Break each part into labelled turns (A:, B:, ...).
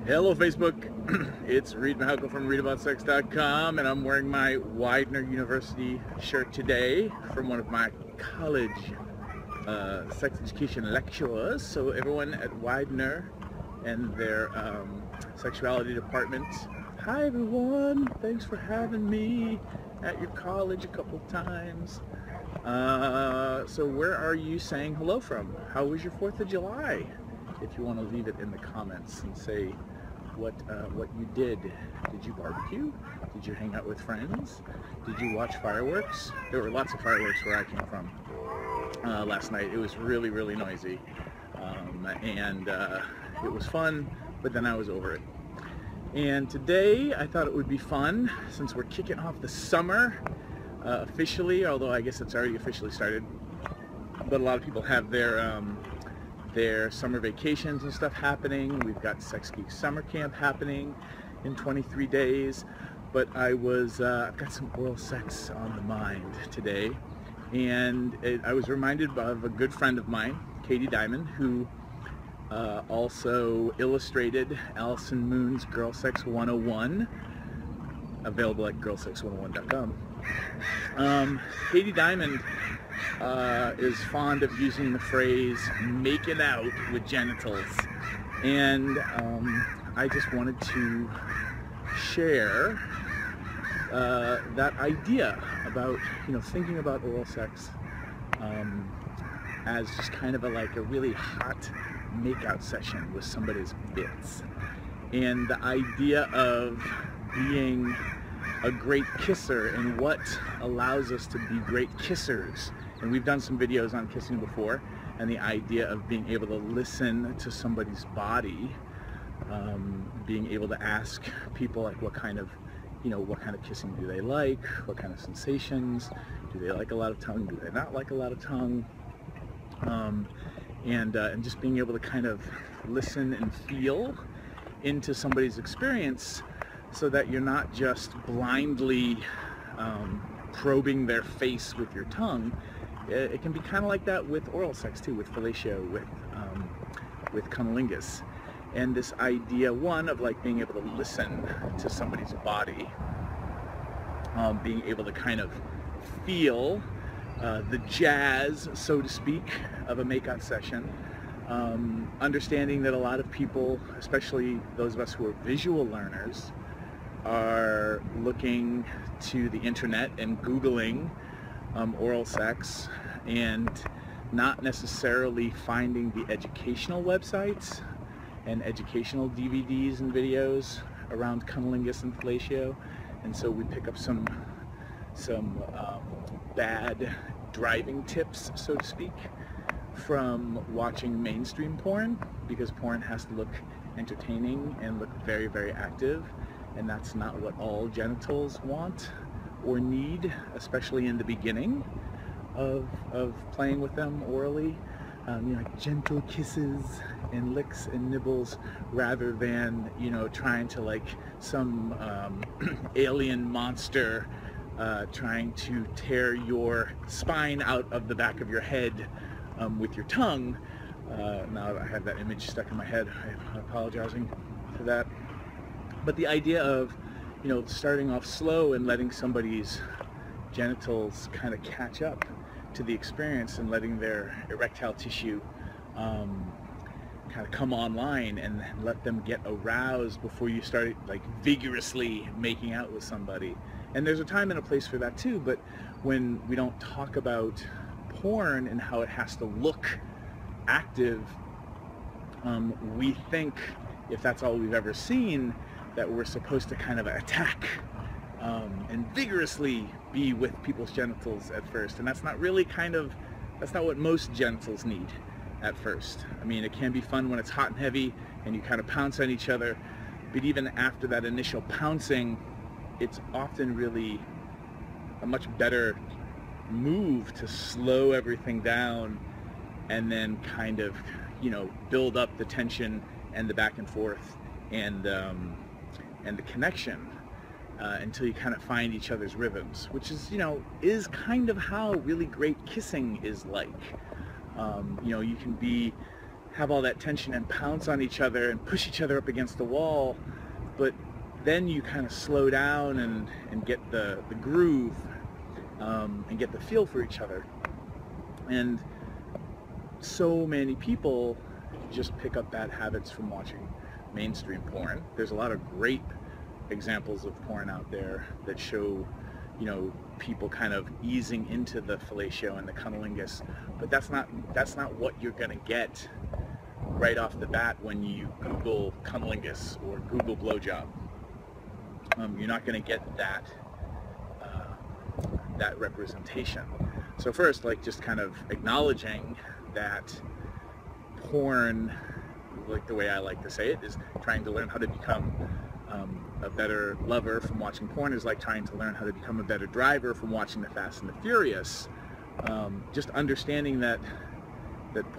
A: Hello Facebook, it's Reid from ReidAboutSex.com, and I'm wearing my Widener University shirt today from one of my college sex education lecturers. So everyone at Widener and their sexuality department, hi everyone, thanks for having me at your college a couple times. So where are you saying hello from? How was your 4th of July? If you want to leave it in the comments and say what you did. Did you barbecue? Did you hang out with friends? Did you watch fireworks? There were lots of fireworks where I came from last night. It was really, really noisy, and it was fun, but then I was over it. And today I thought it would be fun, since we're kicking off the summer officially, although I guess it's already officially started, but a lot of people have their summer vacations and stuff happening. We've got Sex Geek Summer Camp happening in 23 days. But I've got some oral sex on the mind today. And I was reminded of a good friend of mine, Katie Diamond, who also illustrated Allison Moon's Girl Sex 101, available at girlsex101.com. Katie Diamond is fond of using the phrase making out with genitals, and I just wanted to share that idea about, thinking about oral sex as just kind of like a really hot makeout session with somebody's bits, and the idea of being a great kisser and what allows us to be great kissers. And we've done some videos on kissing before, and the idea of being able to listen to somebody's body, being able to ask people like what kind of kissing do they like, what kind of sensations, do they like a lot of tongue, do they not like a lot of tongue, and just being able to kind of listen and feel into somebody's experience, so that you're not just blindly probing their face with your tongue. It can be kind of like that with oral sex too, with fellatio, with cunnilingus. And this idea, one, of like being able to listen to somebody's body, being able to kind of feel the jazz, so to speak, of a makeout session. Understanding that a lot of people, especially those of us who are visual learners, are looking to the internet and Googling oral sex, and not necessarily finding the educational websites and educational DVDs and videos around cunnilingus and fellatio. And so we pick up some bad driving tips, so to speak, from watching mainstream porn, because porn has to look entertaining and look very, very active, and that's not what all genitals want or need, especially in the beginning of playing with them orally. Like gentle kisses and licks and nibbles, rather than trying to, like, some alien monster trying to tear your spine out of the back of your head with your tongue. Now I have that image stuck in my head, I'm apologizing for that. But the idea of starting off slow and letting somebody's genitals kind of catch up to the experience, and letting their erectile tissue kind of come online, and let them get aroused before you start like vigorously making out with somebody. And there's a time and a place for that too, but when we don't talk about porn and how it has to look active, we think, if that's all we've ever seen, that we're supposed to kind of attack and vigorously be with people's genitals at first. And that's not really that's not what most genitals need at first. I mean, it can be fun when it's hot and heavy and you kind of pounce on each other, but even after that initial pouncing, it's often really a much better move to slow everything down, and then kind of build up the tension and the back and forth and the connection until you kind of find each other's rhythms, which is kind of how really great kissing is like. You can be have all that tension and pounce on each other and push each other up against the wall, but then you kind of slow down and get the groove and get the feel for each other. And so many people just pick up bad habits from watching mainstream porn. There's a lot of great examples of porn out there that show, you know, people kind of easing into the fellatio and the cunnilingus, but that's not what you're gonna get right off the bat when you Google cunnilingus or Google blowjob. You're not gonna get that that representation. So first, like, just kind of acknowledging that porn, like the way I like to say it, is trying to learn how to become a better lover from watching porn is like trying to learn how to become a better driver from watching the Fast and the Furious. Just understanding that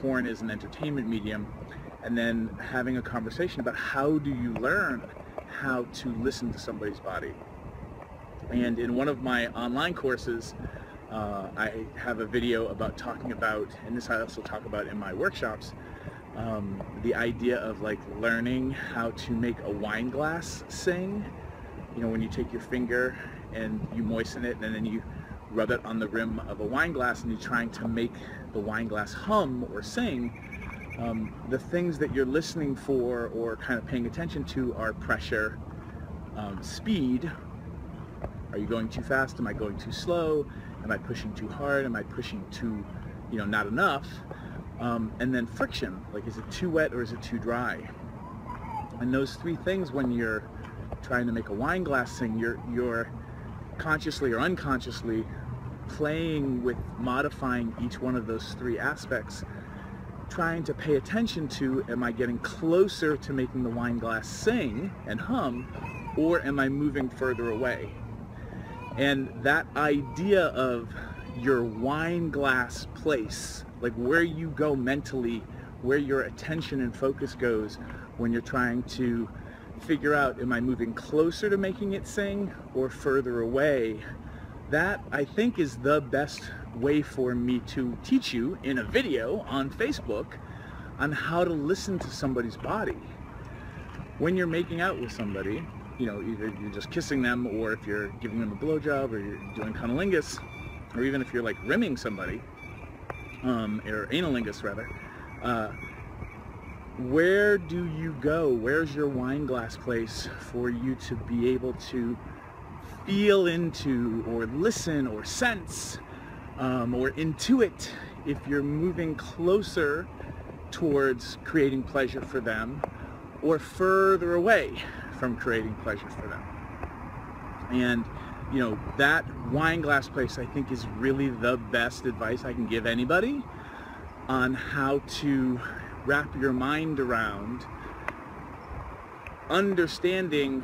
A: porn is an entertainment medium, and then having a conversation about how do you learn how to listen to somebody's body. And in one of my online courses, I have a video about talking about, and this I also talk about in my workshops, the idea of like learning how to make a wine glass sing. You know, when you take your finger and you moisten it and then you rub it on the rim of a wine glass and you're trying to make the wine glass hum or sing, the things that you're listening for or kind of paying attention to are pressure, speed. Are you going too fast? Am I going too slow? Am I pushing too hard? Am I pushing too, you know, not enough? And then friction, like, is it too wet or is it too dry? And those three things, when you're trying to make a wine glass sing, you're consciously or unconsciously playing with modifying each one of those three aspects, trying to pay attention to, am I getting closer to making the wine glass sing and hum, or am I moving further away? And that idea of your wine glass place, like where you go mentally, where your attention and focus goes when you're trying to figure out, am I moving closer to making it sing or further away? That, I think, is the best way for me to teach you in a video on Facebook on how to listen to somebody's body. When you're making out with somebody, you know, either you're just kissing them, or if you're giving them a blowjob, or you're doing cunnilingus, or even if you're like rimming somebody, or analingus rather, where do you go? Where's your wine glass place for you to be able to feel into, or listen, or sense, or intuit if you're moving closer towards creating pleasure for them, or further away from creating pleasure for them? And, you know, that wine glass place, I think, is really the best advice I can give anybody on how to wrap your mind around understanding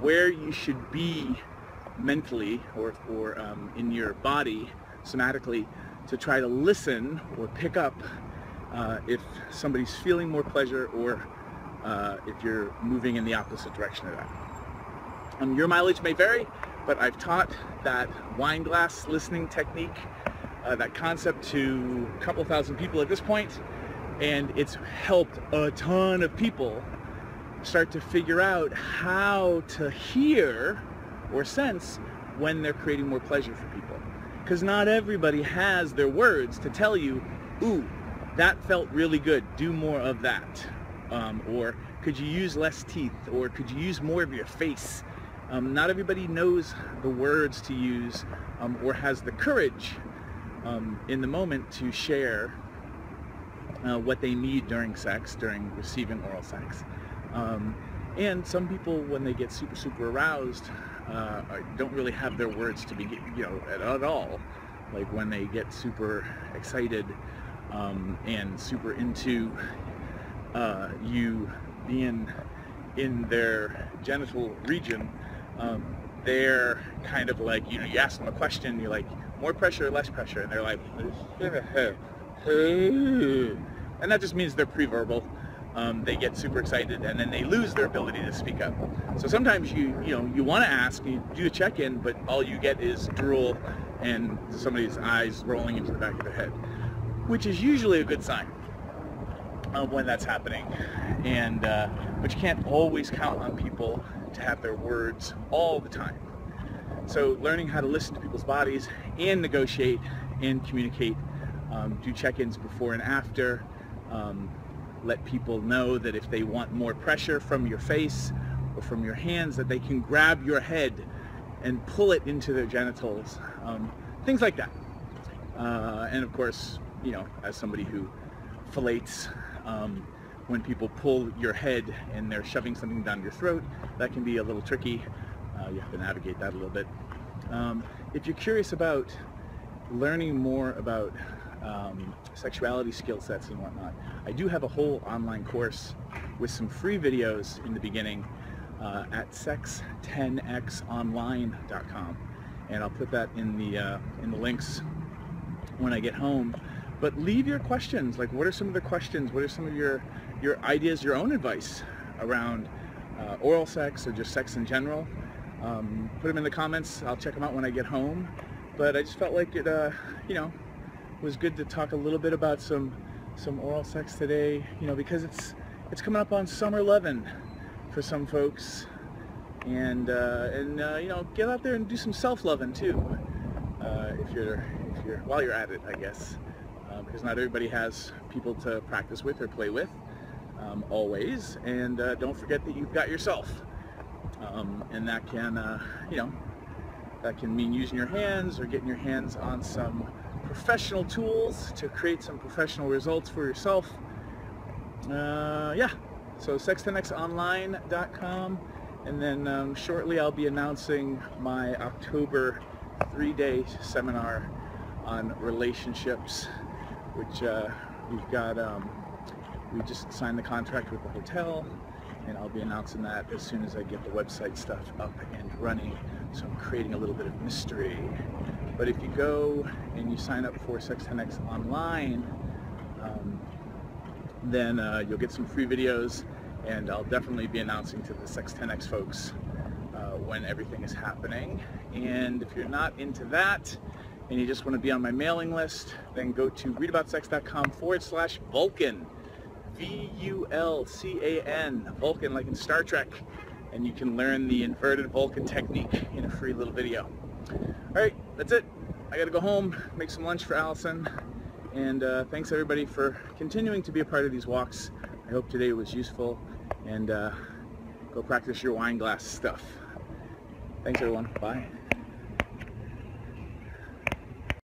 A: where you should be mentally or in your body somatically to try to listen or pick up if somebody's feeling more pleasure, or if you're moving in the opposite direction of that. Your mileage may vary, but I've taught that wine glass listening technique, that concept, to a couple thousand people at this point, and it's helped a ton of people start to figure out how to hear or sense when they're creating more pleasure for people. Because not everybody has their words to tell you, ooh, that felt really good, do more of that. Or could you use less teeth, or could you use more of your face? Not everybody knows the words to use, or has the courage in the moment to share what they need during sex, during receiving oral sex. And some people, when they get super aroused, don't really have their words to begin, you know, at all. Like when they get super excited and super into you being in their genital region, they're kind of like, you know, you ask them a question, you're like, more pressure or less pressure, and they're like, and that just means they're pre-verbal. They get super excited and then they lose their ability to speak up. So sometimes you want to ask, you do a check-in, but all you get is drool and somebody's eyes rolling into the back of their head, which is usually a good sign. when that's happening. And but you can't always count on people to have their words all the time. So learning how to listen to people's bodies and negotiate and communicate, do check-ins before and after, let people know that if they want more pressure from your face or from your hands, that they can grab your head and pull it into their genitals, things like that. And of course, you know, as somebody who fillets, when people pull your head and they're shoving something down your throat, that can be a little tricky. You have to navigate that a little bit. If you're curious about learning more about sexuality skill sets and whatnot, I do have a whole online course with some free videos in the beginning at sex10xonline.com, and I'll put that in the links when I get home. But leave your questions. Like, what are some of the questions? What are some of your ideas, your own advice around oral sex or just sex in general? Put them in the comments. I'll check them out when I get home. But I just felt like it, you know, was good to talk a little bit about some oral sex today. You know, because it's coming up on summer loving for some folks, and you know, get out there and do some self-loving too. If you're while you're at it, I guess, because not everybody has people to practice with or play with always. And don't forget that you've got yourself. And that can, you know, that can mean using your hands or getting your hands on some professional tools to create some professional results for yourself. Yeah, so sex10xonline.com, and then shortly I'll be announcing my October 3-day seminar on relationships, which we've got, we just signed the contract with the hotel, and I'll be announcing that as soon as I get the website stuff up and running. So I'm creating a little bit of mystery. But if you go and you sign up for Sex10X Online, then you'll get some free videos, and I'll definitely be announcing to the Sex10X folks when everything is happening. And if you're not into that and you just want to be on my mailing list, then go to reidaboutsex.com/Vulcan. V-U-L-C-A-N, Vulcan, like in Star Trek, and you can learn the inverted Vulcan technique in a free little video. Alright, that's it. I gotta go home, make some lunch for Allison, and thanks everybody for continuing to be a part of these walks. I hope today was useful, and go practice your wine glass stuff. Thanks everyone, bye.